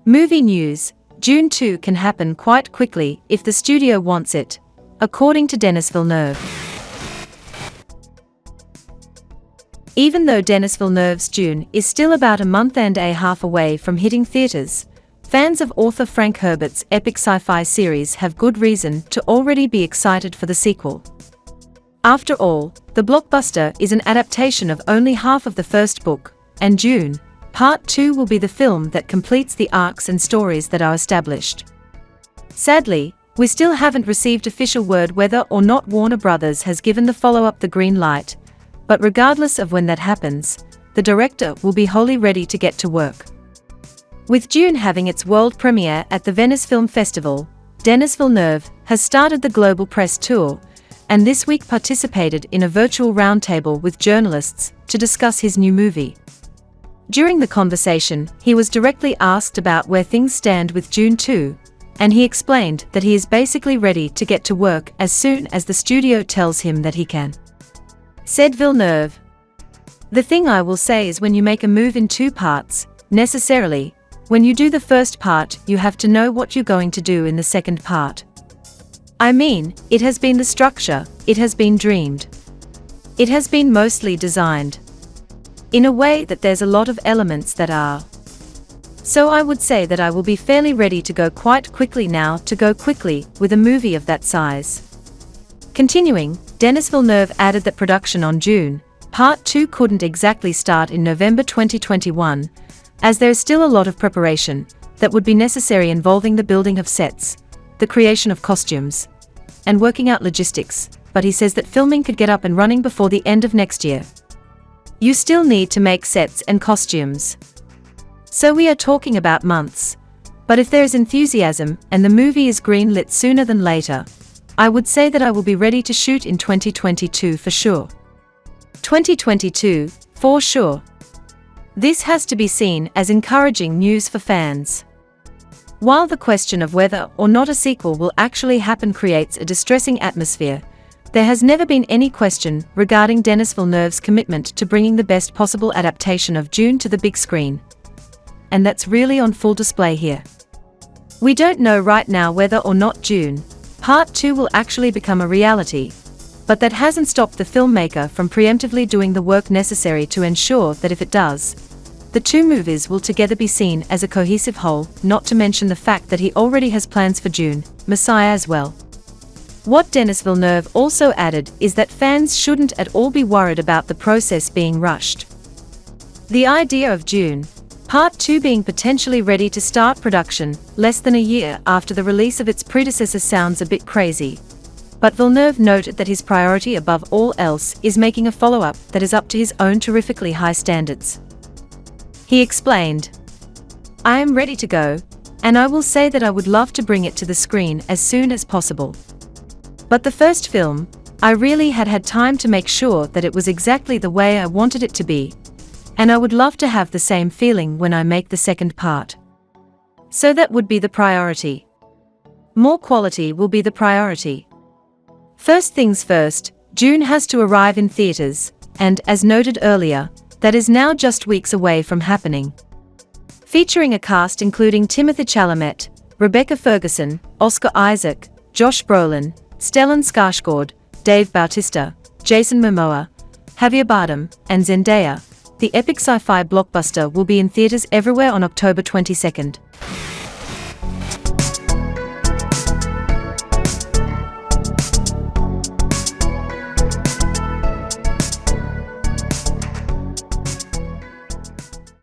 Movie news: Dune 2 can happen quite quickly if the studio wants it, according to Denis Villeneuve. Even though Denis Villeneuve's Dune is still about a month and a half away from hitting theaters, fans of author Frank Herbert's epic sci-fi series have good reason to already be excited for the sequel. After all, the blockbuster is an adaptation of only half of the first book, and Dune, Part 2 will be the film that completes the arcs and stories that are established. Sadly, we still haven't received official word whether or not Warner Brothers has given the follow-up the green light, but regardless of when that happens, the director will be wholly ready to get to work. With Dune having its world premiere at the Venice Film Festival, Denis Villeneuve has started the global press tour, and this week participated in a virtual roundtable with journalists to discuss his new movie. During the conversation, he was directly asked about where things stand with Dune 2, and he explained that he is basically ready to get to work as soon as the studio tells him that he can. Said Villeneuve, "The thing I will say is when you make a move in two parts, necessarily, when you do the first part, you have to know what you're going to do in the second part. I mean, it has been the structure, it has been dreamed. It has been mostly designed in a way that there's a lot of elements that are. So I would say that I will be fairly ready to go quite quickly now to go quickly with a movie of that size." Continuing, Denis Villeneuve added that production on Dune, Part 2 couldn't exactly start in November 2021, as there is still a lot of preparation that would be necessary involving the building of sets, the creation of costumes, and working out logistics, but he says that filming could get up and running before the end of next year. You still need to make sets and costumes. So we are talking about months, but if there is enthusiasm and the movie is green-lit sooner than later, I would say that I will be ready to shoot in 2022 for sure. 2022, for sure. This has to be seen as encouraging news for fans. While the question of whether or not a sequel will actually happen creates a distressing atmosphere, there has never been any question regarding Denis Villeneuve's commitment to bringing the best possible adaptation of Dune to the big screen. And that's really on full display here. We don't know right now whether or not Dune, Part 2 will actually become a reality, but that hasn't stopped the filmmaker from preemptively doing the work necessary to ensure that if it does, the two movies will together be seen as a cohesive whole, not to mention the fact that he already has plans for Dune, Messiah as well. What Denis Villeneuve also added is that fans shouldn't at all be worried about the process being rushed. The idea of Dune, Part 2 being potentially ready to start production less than a year after the release of its predecessor sounds a bit crazy, but Villeneuve noted that his priority above all else is making a follow-up that is up to his own terrifically high standards. He explained, "I am ready to go, and I will say that I would love to bring it to the screen as soon as possible. But the first film, I really had time to make sure that it was exactly the way I wanted it to be, and I would love to have the same feeling when I make the second part. So that would be the priority. More quality will be the priority. First things first, Dune has to arrive in theaters, and as noted earlier, that is now just weeks away from happening. Featuring a cast including Timothée Chalamet, Rebecca Ferguson, Oscar Isaac, Josh Brolin, Stellan Skarsgård, Dave Bautista, Jason Momoa, Javier Bardem, and Zendaya, the epic sci-fi blockbuster will be in theaters everywhere on October 22nd.